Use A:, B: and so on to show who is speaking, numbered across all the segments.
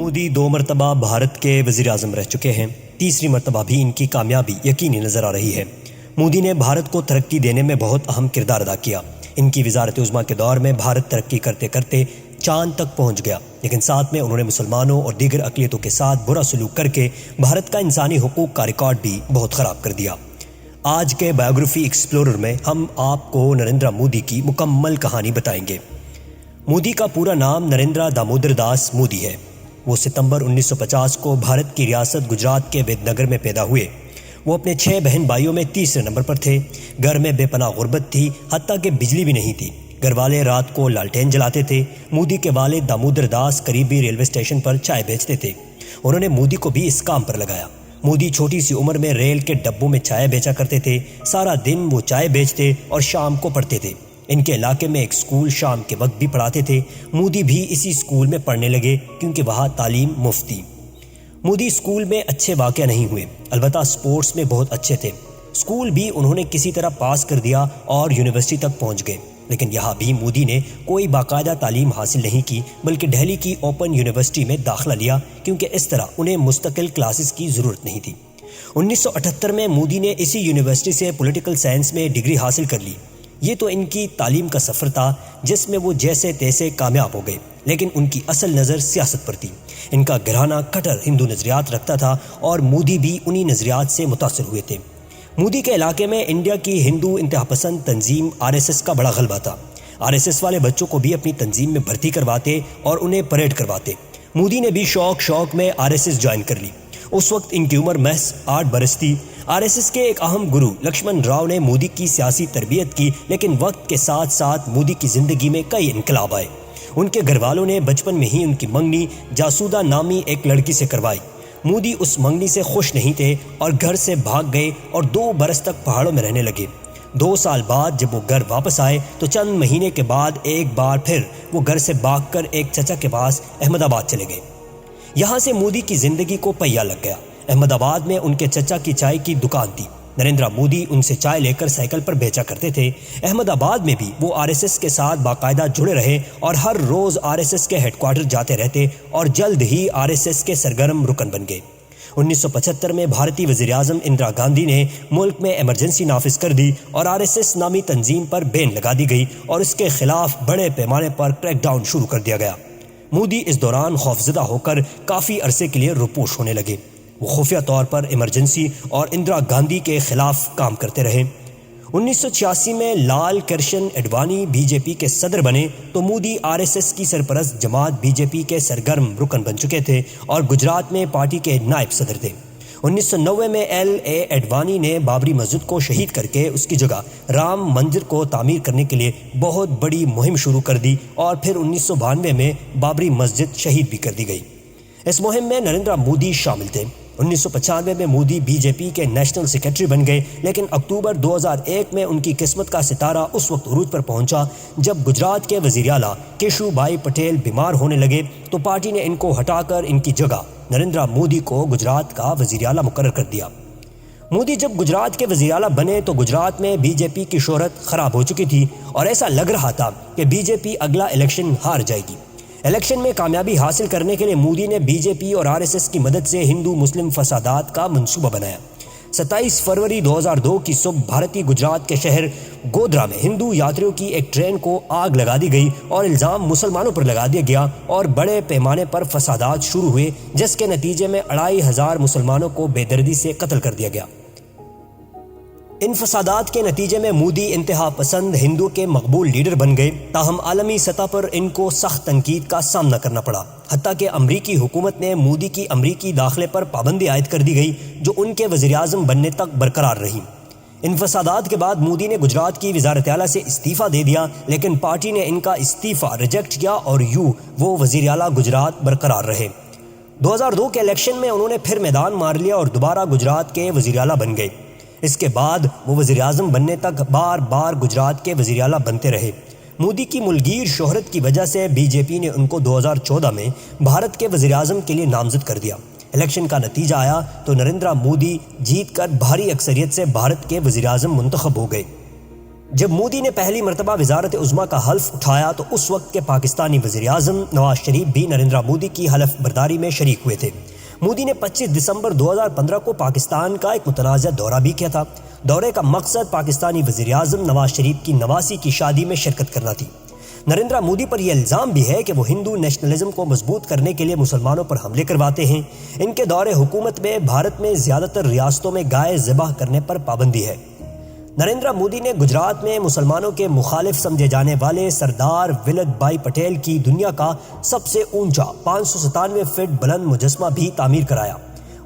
A: مودی 2 مرتبہ بھارت کے وزیر اعظم رہ چکے ہیں۔ تیسری مرتبہ بھی ان کی کامیابی یقینی نظر آ رہی ہے۔ مودی نے بھارت کو ترقی دینے میں بہت اہم کردار ادا کیا۔ ان کی وزارت عظمیٰ کے دور میں بھارت ترقی کرتے کرتے چاند تک پہنچ گیا، لیکن ساتھ میں انہوں نے مسلمانوں اور دیگر اقلیتوں کے ساتھ برا سلوک کر کے بھارت کا انسانی حقوق کا ریکارڈ بھی بہت خراب کر دیا۔ آج کے بایوگرافی ایکسپلورر میں ہم آپ کو نریندر مودی کی مکمل کہانی بتائیں گے۔ مودی کا پورا نام نریندر دامودر داس مودی ہے۔ وہ ستمبر 1950 کو بھارت کی ریاست گجرات کے وید نگر میں پیدا ہوئے۔ وہ اپنے 6 بہن بھائیوں میں تیسرے نمبر پر تھے۔ گھر میں بے پناہ غربت تھی، حتیٰ کہ بجلی بھی نہیں تھی۔ گھر والے رات کو لالٹین جلاتے تھے۔ مودی کے والد دامودر داس قریبی ریلوے اسٹیشن پر چائے بیچتے تھے۔ انہوں نے مودی کو بھی اس کام پر لگایا۔ مودی چھوٹی سی عمر میں ریل کے ڈبوں میں چائے بیچا کرتے تھے۔ سارا دن وہ چائے بیچتے اور شام کو پڑھتے تھے۔ ان کے علاقے میں ایک اسکول شام کے وقت بھی پڑھاتے تھے۔ مودی بھی اسی اسکول میں پڑھنے لگے کیونکہ وہاں تعلیم مفت تھی۔ مودی اسکول میں اچھے واقع نہیں ہوئے، البتہ سپورٹس میں بہت اچھے تھے۔ اسکول بھی انہوں نے کسی طرح پاس کر دیا اور یونیورسٹی تک پہنچ گئے، لیکن یہاں بھی مودی نے کوئی باقاعدہ تعلیم حاصل نہیں کی، بلکہ دہلی کی اوپن یونیورسٹی میں داخلہ لیا کیونکہ اس طرح انہیں مستقل کلاسز کی ضرورت نہیں تھی۔ 1978 میں مودی نے اسی یونیورسٹی سے پولیٹیکل سائنس میں ڈگری حاصل کر لی۔ یہ تو ان کی تعلیم کا سفر تھا جس میں وہ جیسے تیسے کامیاب ہو گئے، لیکن ان کی اصل نظر سیاست پر تھی۔ ان کا گھرانہ کٹر ہندو نظریات رکھتا تھا اور مودی بھی انہی نظریات سے متاثر ہوئے تھے۔ مودی کے علاقے میں انڈیا کی ہندو انتہا پسند تنظیم RSS کا بڑا غلبہ تھا۔ RSS والے بچوں کو بھی اپنی تنظیم میں بھرتی کرواتے اور انہیں پریڈ کرواتے۔ مودی نے بھی شوق میں RSS جوائن کر لی۔ اس وقت ان کی عمر محض 8 برس تھی۔ RSS کے ایک اہم گرو لکشمن راؤ نے مودی کی سیاسی تربیت کی، لیکن وقت کے ساتھ ساتھ مودی کی زندگی میں کئی انقلاب آئے۔ ان کے گھر والوں نے بچپن میں ہی ان کی منگنی جاسودہ نامی ایک لڑکی سے کروائی۔ مودی اس منگنی سے خوش نہیں تھے اور گھر سے بھاگ گئے اور 2 برس تک پہاڑوں میں رہنے لگے۔ 2 سال بعد جب وہ گھر واپس آئے تو چند مہینے کے بعد ایک بار پھر وہ گھر سے بھاگ کر ایک چچا کے پاس احمد آباد چلے گئے۔ یہاں سے مودی کی زندگی کو پہیہ لگ گیا۔ احمد آباد میں ان کے چچا کی چائے کی دکان تھی۔ نریندر مودی ان سے چائے لے کر سائیکل پر بیچا کرتے تھے۔ احمد آباد میں بھی وہ RSS کے ساتھ باقاعدہ جڑے رہے اور ہر روز RSS کے ہیڈ کوارٹر جاتے رہتے اور جلد ہی RSS کے سرگرم رکن بن گئے۔ 1975 میں بھارتی وزیر اعظم اندرا گاندھی نے ملک میں ایمرجنسی نافذ کر دی اور RSS نامی تنظیم پر بین لگا دی گئی اور اس کے خلاف بڑے پیمانے پر کریک ڈاؤن شروع کر دیا گیا۔ مودی اس دوران خوفزدہ ہو کر کافی عرصے کے لیے روپوش ہونے لگے۔ وہ خفیہ طور پر ایمرجنسی اور اندرا گاندھی کے خلاف کام کرتے رہے۔ 1986 میں لال کرشن اڈوانی BJP کے صدر بنے تو مودی RSS کی سرپرست جماعت BJP کے سرگرم رکن بن چکے تھے اور گجرات میں پارٹی کے نائب صدر تھے۔ 1990 میں LA اڈوانی نے بابری مسجد کو شہید کر کے اس کی جگہ رام مندر کو تعمیر کرنے کے لیے بہت بڑی مہم شروع کر دی اور پھر 1992 میں بابری مسجد شہید بھی کر دی گئی۔ اس مہم میں نریندر مودی شامل تھے۔ 1995 میں مودی BJP کے نیشنل سیکرٹری بن گئے، لیکن اکتوبر 2001 میں ان کی قسمت کا ستارہ اس وقت عروج پر پہنچا جب گجرات کے وزیر اعلیٰ کیشو بھائی پٹیل بیمار ہونے لگے تو پارٹی نے ان کو ہٹا کر ان کی جگہ نریندر مودی کو گجرات کا وزیر اعلیٰ مقرر کر دیا۔ مودی جب گجرات کے وزیر اعلیٰ بنے تو گجرات میں BJP کی شہرت خراب ہو چکی تھی اور ایسا لگ رہا تھا کہ BJP اگلا الیکشن ہار جائے گی۔ الیکشن میں کامیابی حاصل کرنے کے لیے مودی نے BJP اور RSS کی مدد سے ہندو مسلم فسادات کا منصوبہ بنایا۔ 27 فروری 2002 کی صبح بھارتی گجرات کے شہر گودرا میں ہندو یاتریوں کی ایک ٹرین کو آگ لگا دی گئی اور الزام مسلمانوں پر لگا دیا گیا اور بڑے پیمانے پر فسادات شروع ہوئے، جس کے نتیجے میں 2500 مسلمانوں کو بے دردی سے قتل کر دیا گیا۔ ان فسادات کے نتیجے میں مودی انتہا پسند ہندو کے مقبول لیڈر بن گئے، تاہم عالمی سطح پر ان کو سخت تنقید کا سامنا کرنا پڑا، حتیٰ کہ امریکی حکومت نے مودی کی امریکی داخلے پر پابندی عائد کر دی گئی جو ان کے وزیر اعظم بننے تک برقرار رہی۔ ان فسادات کے بعد مودی نے گجرات کی وزارت اعلیٰ سے استعفیٰ دے دیا، لیکن پارٹی نے ان کا استعفیٰ ریجیکٹ کیا اور وہ وزیر اعلیٰ گجرات برقرار رہے۔ 2002 کے الیکشن میں انہوں نے پھر میدان مار لیا اور دوبارہ گجرات کے وزیر اعلیٰ بن گئے۔ اس کے بعد وہ وزیر اعظم بننے تک بار بار گجرات کے وزیر اعلیٰ بنتے رہے۔ مودی کی ملگیر شہرت کی وجہ سے BJP نے ان کو 2014 میں بھارت کے وزیر اعظم کے لیے نامزد کر دیا۔ الیکشن کا نتیجہ آیا تو نریندر مودی جیت کر بھاری اکثریت سے بھارت کے وزیر اعظم منتخب ہو گئے۔ جب مودی نے پہلی مرتبہ وزارت عظمیٰ کا حلف اٹھایا تو اس وقت کے پاکستانی وزیر اعظم نواز شریف بھی نریندر مودی کی حلف برداری میں شریک ہوئے تھے۔ مودی نے 25 دسمبر 2015 کو پاکستان کا ایک متنازع دورہ بھی کیا تھا۔ دورے کا مقصد پاکستانی وزیر اعظم نواز شریف کی نواسی کی شادی میں شرکت کرنا تھی۔ نریندر مودی پر یہ الزام بھی ہے کہ وہ ہندو نیشنلزم کو مضبوط کرنے کے لیے مسلمانوں پر حملے کرواتے ہیں۔ ان کے دور حکومت میں بھارت میں زیادہ تر ریاستوں میں گائے ذبح کرنے پر پابندی ہے۔ نریندر مودی نے گجرات میں مسلمانوں کے مخالف سمجھے جانے والے سردار ولبھ بھائی پٹیل کی دنیا کا سب سے اونچا 597 فٹ بلند مجسمہ بھی تعمیر کرایا۔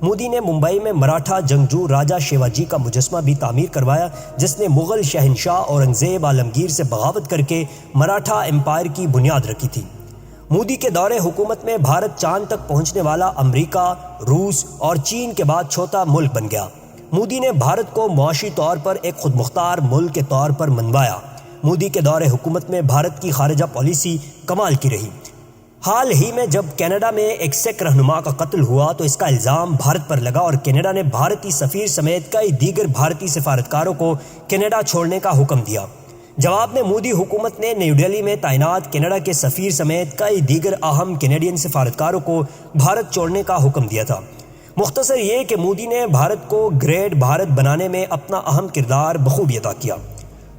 A: مودی نے ممبئی میں مراٹھا جنگجو راجا شیواجی کا مجسمہ بھی تعمیر کروایا، جس نے مغل شہنشاہ اورنگزیب عالمگیر سے بغاوت کر کے مراٹھا امپائر کی بنیاد رکھی تھی۔ مودی کے دور حکومت میں بھارت چاند تک پہنچنے والا امریکہ، روس اور چین کے بعد چوتھا ملک بن گیا۔ مودی نے بھارت کو معاشی طور پر ایک خود مختار ملک کے طور پر منوایا۔ مودی کے دور حکومت میں بھارت کی خارجہ پالیسی کمال کی رہی۔ حال ہی میں جب کینیڈا میں ایک سکھ رہنما کا قتل ہوا تو اس کا الزام بھارت پر لگا اور کینیڈا نے بھارتی سفیر سمیت کئی دیگر بھارتی سفارتکاروں کو کینیڈا چھوڑنے کا حکم دیا۔ جواب میں مودی حکومت نے نیو دہلی میں تعینات کینیڈا کے سفیر سمیت کئی دیگر اہم کینیڈین سفارتکاروں کو بھارت چھوڑنے کا حکم دیا تھا۔ مختصر یہ کہ مودی نے بھارت کو گریٹ بھارت بنانے میں اپنا اہم کردار بخوبی ادا کیا۔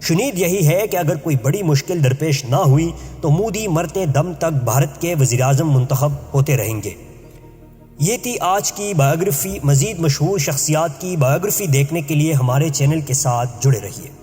A: شنید یہی ہے کہ اگر کوئی بڑی مشکل درپیش نہ ہوئی تو مودی مرتے دم تک بھارت کے وزیر اعظم منتخب ہوتے رہیں گے۔ یہ تھی آج کی بایوگرافی۔ مزید مشہور شخصیات کی بایوگرافی دیکھنے کے لیے ہمارے چینل کے ساتھ جڑے رہیے۔